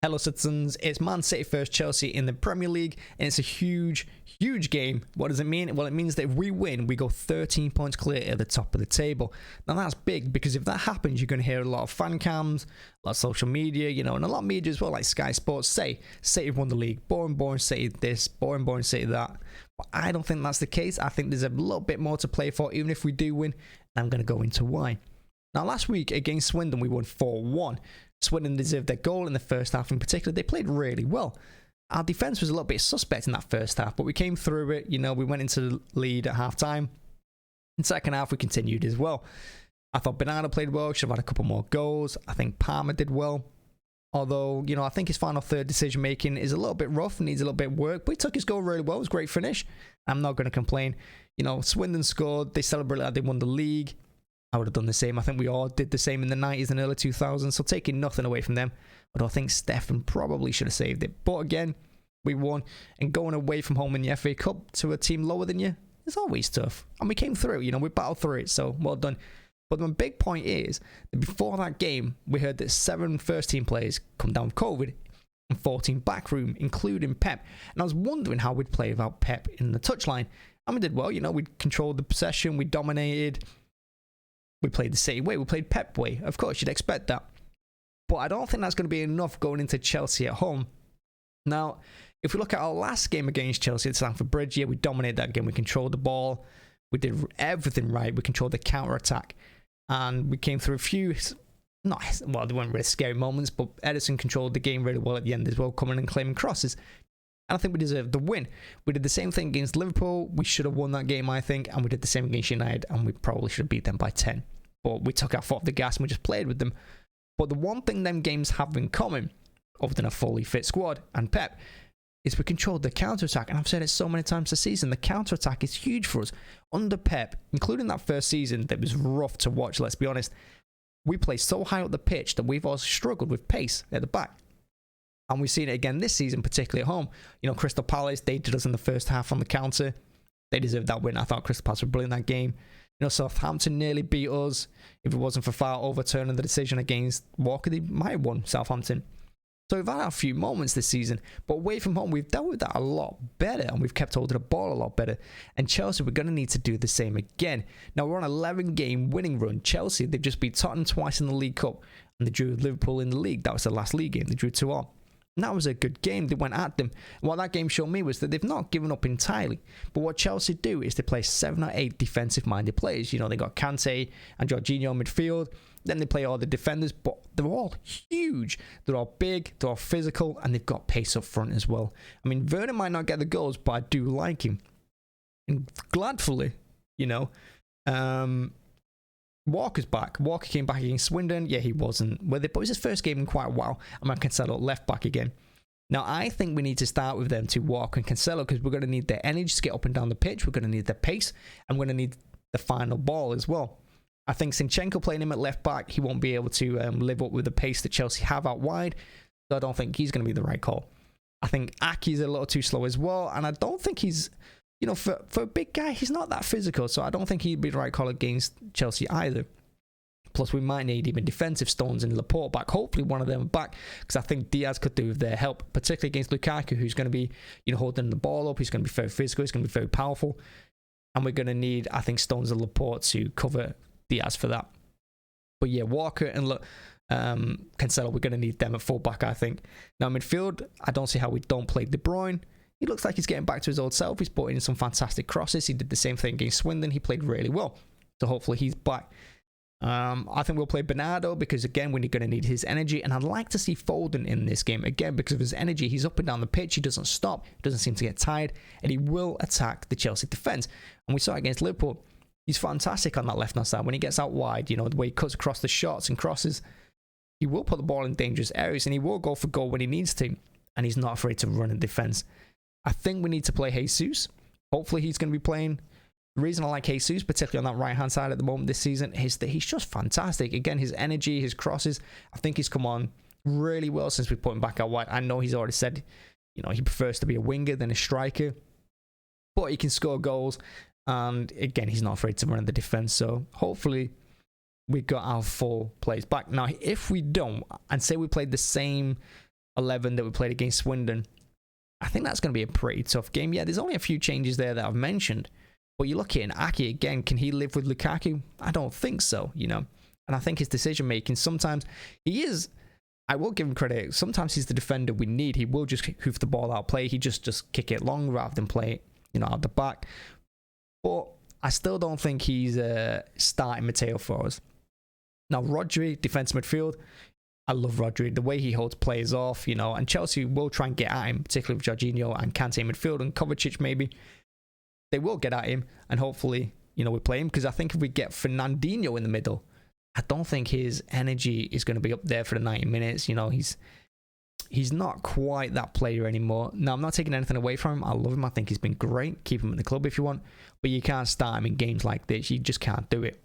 Hello citizens, it's Man City first Chelsea in the Premier League, and it's a huge game. What does it mean? Well, it means that if we win, we go 13 points clear at the top of the table. Now that's big, because if that happens, you're going to hear a lot of fan cams, a lot of social media, and a lot of media as well, like Sky Sports say City won the league, boring City this, boring City that. But I don't think that's the case. I think there's a little bit more to play for, even if we do win, and I'm going to go into why. Now last week against Swindon, we won 4-1. Swindon deserved their goal in the first half in particular. They played really well. Our defence was a little bit suspect in that first half, but we came through it. We went into the lead at half time. In second half, we continued as well. I thought Bernardo played well, should have had a couple more goals. I think Palmer did well. Although, I think his final third decision making is a little bit rough, needs a little bit of work, but he took his goal really well. It was a great finish. I'm not going to complain. Swindon scored. They celebrated like they won the league. I would have done the same. I think we all did the same in the 90s and early 2000s, so taking nothing away from them. But I think Stefan probably should have saved it. But again, we won, and going away from home in the FA Cup to a team lower than you is always tough. And we came through, we battled through it, so well done. But the big point is that before that game, we heard that 7 first-team players come down with COVID and 14 backroom, including Pep. And I was wondering how we'd play without Pep in the touchline. And we did well, we controlled the possession, we dominated. We played the City way. We played Pep way. Of course, you'd expect that. But I don't think that's going to be enough going into Chelsea at home. Now, if we look at our last game against Chelsea at Stamford Bridge, we dominated that game. We controlled the ball. We did everything right. We controlled the counter-attack. And we came through a few, they weren't really scary moments, but Edison controlled the game really well at the end as well, coming and claiming crosses. And I think we deserved the win. We did the same thing against Liverpool. We should have won that game, I think. And we did the same against United, and we probably should have beat them by 10. But we took our foot off the gas and we just played with them. But the one thing them games have in common, other than a fully fit squad and Pep, is we controlled the counter-attack. And I've said it so many times this season, the counter-attack is huge for us. Under Pep, including that first season that was rough to watch, let's be honest, we played so high up the pitch that we've also struggled with pace at the back. And we've seen it again this season, particularly at home. Crystal Palace, they did us in the first half on the counter. They deserved that win. I thought Crystal Palace were brilliant that game. Southampton nearly beat us. If it wasn't for foul overturning the decision against Walker, they might have won Southampton. So we've had a few moments this season, but away from home, we've dealt with that a lot better, and we've kept hold of the ball a lot better. And Chelsea, we're going to need to do the same again. Now, we're on an 11-game winning run. Chelsea, they've just beat Tottenham twice in the League Cup, and they drew Liverpool in the league. That was the last league game. They drew 2-2. And that was a good game. They went at them. And what that game showed me was that they've not given up entirely. But what Chelsea do is they play 7 or 8 defensive-minded players. They got Kante and Jorginho in midfield. Then they play all the defenders, but they're all huge. They're all big, they're all physical, and they've got pace up front as well. I mean, Werner might not get the goals, but I do like him. And gladfully, Walker's back. Walker came back against Swindon. Yeah, he wasn't with it, but it was his first game in quite a while. And Cancelo left back again. Now, I think we need to start with them to Walker and Cancelo, because we're going to need their energy to get up and down the pitch. We're going to need their pace, and we're going to need the final ball as well. I think Zinchenko playing him at left back, he won't be able to live up with the pace that Chelsea have out wide. So I don't think he's going to be the right call. I think Aki's a little too slow as well, and I don't think he's, for a big guy, he's not that physical. So I don't think he'd be the right call against Chelsea either. Plus, we might need even defensive Stones and Laporte back. Hopefully, one of them back, because I think Diaz could do with their help, particularly against Lukaku, who's going to be, holding the ball up. He's going to be very physical. He's going to be very powerful. And we're going to need, I think, Stones and Laporte to cover Diaz for that. But yeah, Walker and Cancelo, we're going to need them at fullback, I think. Now, midfield, I don't see how we don't play De Bruyne. He looks like he's getting back to his old self. He's putting in some fantastic crosses. He did the same thing against Swindon. He played really well. So hopefully he's back. I think we'll play Bernardo, because again, we're going to need his energy. And I'd like to see Foden in this game again, because of his energy. He's up and down the pitch. He doesn't stop. He doesn't seem to get tired. And he will attack the Chelsea defence. And we saw it against Liverpool. He's fantastic on that left-hand side. When he gets out wide, the way he cuts across the shots and crosses, he will put the ball in dangerous areas, and he will go for goal when he needs to. And he's not afraid to run in defence. I think we need to play Jesus. Hopefully he's going to be playing. The reason I like Jesus, particularly on that right-hand side at the moment this season, is that he's just fantastic. Again, his energy, his crosses, I think he's come on really well since we put him back out wide. I know he's already said, he prefers to be a winger than a striker, but he can score goals. And again, he's not afraid to run in the defence. So hopefully we got our full players back. Now, if we don't, and say we played the same 11 that we played against Swindon, I think that's going to be a pretty tough game. Yeah, there's only a few changes there that I've mentioned, but you look at Aki again, can he live with Lukaku? I don't think so, you know. And I think his decision making, sometimes he is, I will give him credit, sometimes he's the defender we need. He will just hoof the ball out play. He just kick it long rather than play it, you know, out the back. But I still don't think he's starting Mateo for us. Now, Rodri, defensive midfield, I love Rodri. The way he holds players off, you know, and Chelsea will try and get at him, particularly with Jorginho and Kante in midfield and Kovacic maybe. They will get at him, and hopefully, you know, we play him, because I think if we get Fernandinho in the middle, I don't think his energy is going to be up there for the 90 minutes. You know, he's not quite that player anymore. Now, I'm not taking anything away from him. I love him. I think he's been great. Keep him in the club if you want, but you can't start him in games like this. You just can't do it.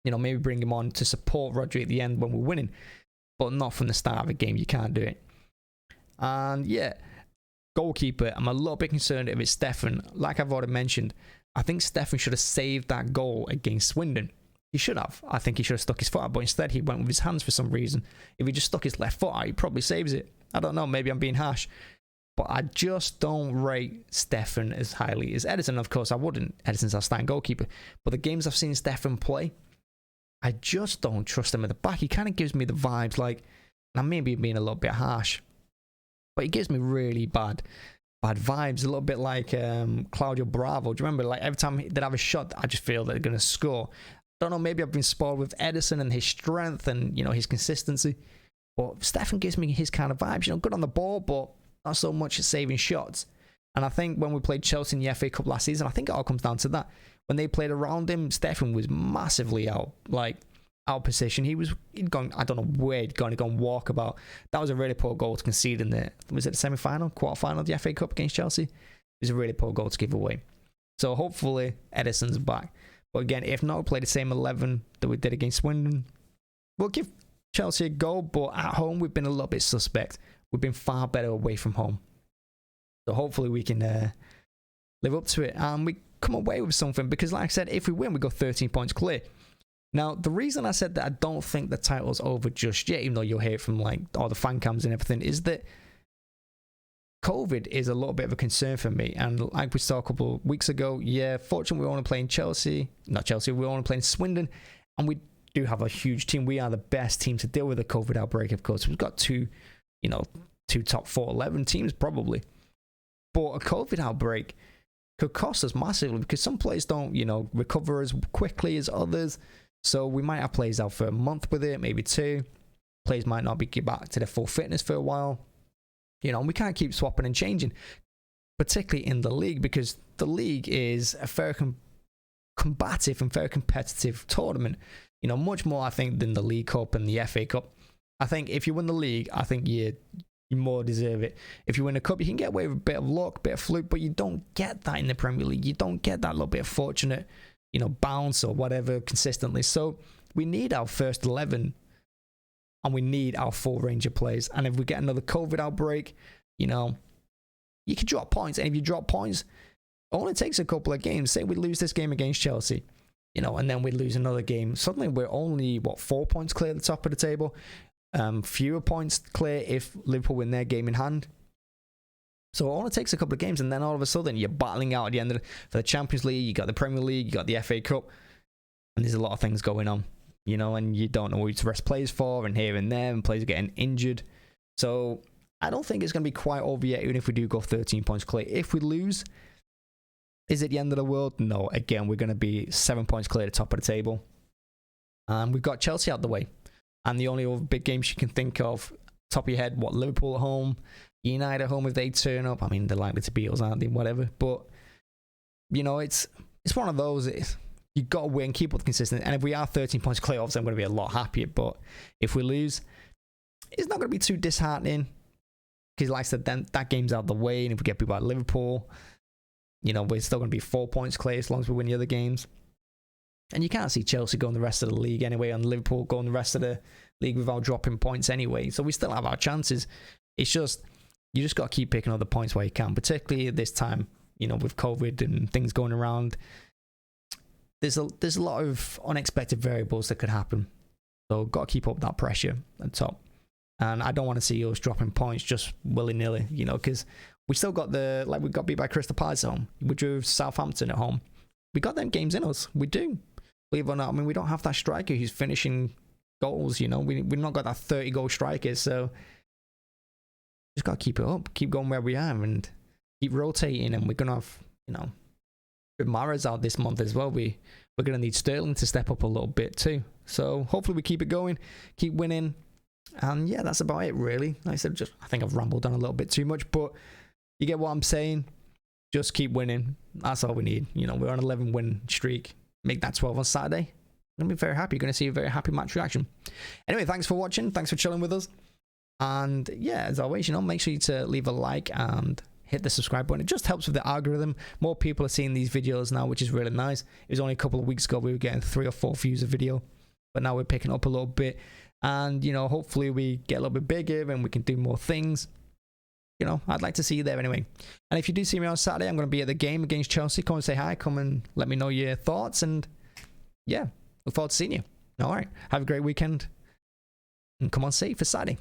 You know, maybe bring him on to support Rodri at the end when we're winning, but not from the start of a game. You can't do it. And yeah, goalkeeper, I'm a little bit concerned if it's Stefan. Like I've already mentioned, I think Stefan should have saved that goal against Swindon. He should have. I think he should have stuck his foot out, but instead he went with his hands for some reason. If he just stuck his left foot out, he probably saves it. I don't know, maybe I'm being harsh, but I just don't rate Stefan as highly as Edison. Of course, I wouldn't. Edison's our starting goalkeeper, but the games I've seen Stefan play, I just don't trust him at the back. He kind of gives me the vibes like, and I may be being a little bit harsh, but he gives me really bad vibes. A little bit like Claudio Bravo. Do you remember? Like every time they'd have a shot, I just feel they're going to score. I don't know, maybe I've been spoiled with Edison and his strength and, you know, his consistency. But Stefan gives me his kind of vibes. You know, good on the ball, but not so much at saving shots. And I think when we played Chelsea in the FA Cup last season, I think it all comes down to that. When they played around him, Stefan was massively out of position. He'd gone, I don't know where he'd gone walkabout. That was a really poor goal to concede in the, was it the semi-final, quarter-final of the FA Cup against Chelsea? It was a really poor goal to give away. So hopefully Edison's back. But again, if not, we'll play the same 11 that we did against Swindon. We'll give Chelsea a goal, but at home we've been a little bit suspect. We've been far better away from home. So hopefully we can live up to it and we come away with something, because like I said, if we win, we go 13 points clear. Now, the reason I said that I don't think the title's over just yet, even though you'll hear it from like all the fan cams and everything, is that COVID is a little bit of a concern for me. And like we saw a couple of weeks ago, yeah, fortunately we only playing we only playing Swindon, and we do have a huge team. We are the best team to deal with a COVID outbreak, of course. We've got two top 4-11 teams probably. But a COVID outbreak could cost us massively, because some players don't, you know, recover as quickly as others. So we might have players out for a month with it, maybe 2. Players might not be get back to their full fitness for a while. You know, and we can't keep swapping and changing, particularly in the league, because the league is a very combative and very competitive tournament. You know, much more, I think, than the League Cup and the FA Cup. I think if you win the league, I think you more deserve it. If you win a cup, you can get away with a bit of luck, bit of fluke, but you don't get that in the Premier League. You don't get that little bit of fortunate, you know, bounce or whatever consistently. So we need our first 11. And we need our full range of players. And if we get another COVID outbreak, you know, you can drop points. And if you drop points, it only takes a couple of games. Say we lose this game against Chelsea, you know, and then we lose another game. Suddenly we're only, 4 points clear at the top of the table. Fewer points clear if Liverpool win their game in hand. So it only takes a couple of games. And then all of a sudden you're battling out at the end of for the Champions League. You got the Premier League, you got the FA Cup. And there's a lot of things going on. You know, and you don't know who to rest players for, and here and there, and players are getting injured. So I don't think it's going to be quite over yet, even if we do go 13 points clear. If we lose, is it the end of the world? No. Again, we're going to be 7 points clear at the top of the table. And we've got Chelsea out the way. And the only other big games you can think of, top of your head, Liverpool at home, United at home if they turn up. I mean, they're likely to beat us, aren't they? Whatever. But, you know, it's one of those... You've got to win, keep up the consistency. And if we are 13 points clear, obviously I'm going to be a lot happier. But if we lose, it's not going to be too disheartening. Because like I said, then that game's out the way. And if we get people like Liverpool, you know, we're still going to be 4 points clear as long as we win the other games. And you can't see Chelsea going the rest of the league anyway, and Liverpool going the rest of the league without dropping points anyway. So we still have our chances. It's just, you just got to keep picking up the points where you can, particularly at this time, you know, with COVID and things going around. There's a lot of unexpected variables that could happen. So got to keep up that pressure at the top. And I don't want to see us dropping points just willy-nilly, you know, because we still got we got beat by Crystal Palace at home. We drew Southampton at home. We got them games in us. We do. Believe it or not, I mean, we don't have that striker who's finishing goals, you know. We've not got that 30-goal striker, so just got to keep it up. Keep going where we are and keep rotating. And we're going to have, you know, Mahrez out this month as well. We're going to need Sterling to step up a little bit too. So hopefully we keep it going, keep winning. And yeah, that's about it really. Like I said, I think I've rambled on a little bit too much, but you get what I'm saying. Just keep winning. That's all we need. You know, we're on an 11-win streak. Make that 12 on Saturday. I'm going to be very happy. You're going to see a very happy match reaction. Anyway, thanks for watching. Thanks for chilling with us. And yeah, as always, you know, make sure you to leave a like and hit the subscribe button. It just helps with the algorithm. More people are seeing these videos now, which is really nice. It was only a couple of weeks ago we were getting 3 or 4 views a video, but now we're picking up a little bit. And, you know, hopefully we get a little bit bigger and we can do more things. You know, I'd like to see you there anyway. And if you do see me on Saturday, I'm going to be at the game against Chelsea. Come and say hi. Come and let me know your thoughts. And yeah, look forward to seeing you. All right. Have a great weekend. And come on safe for Saturday.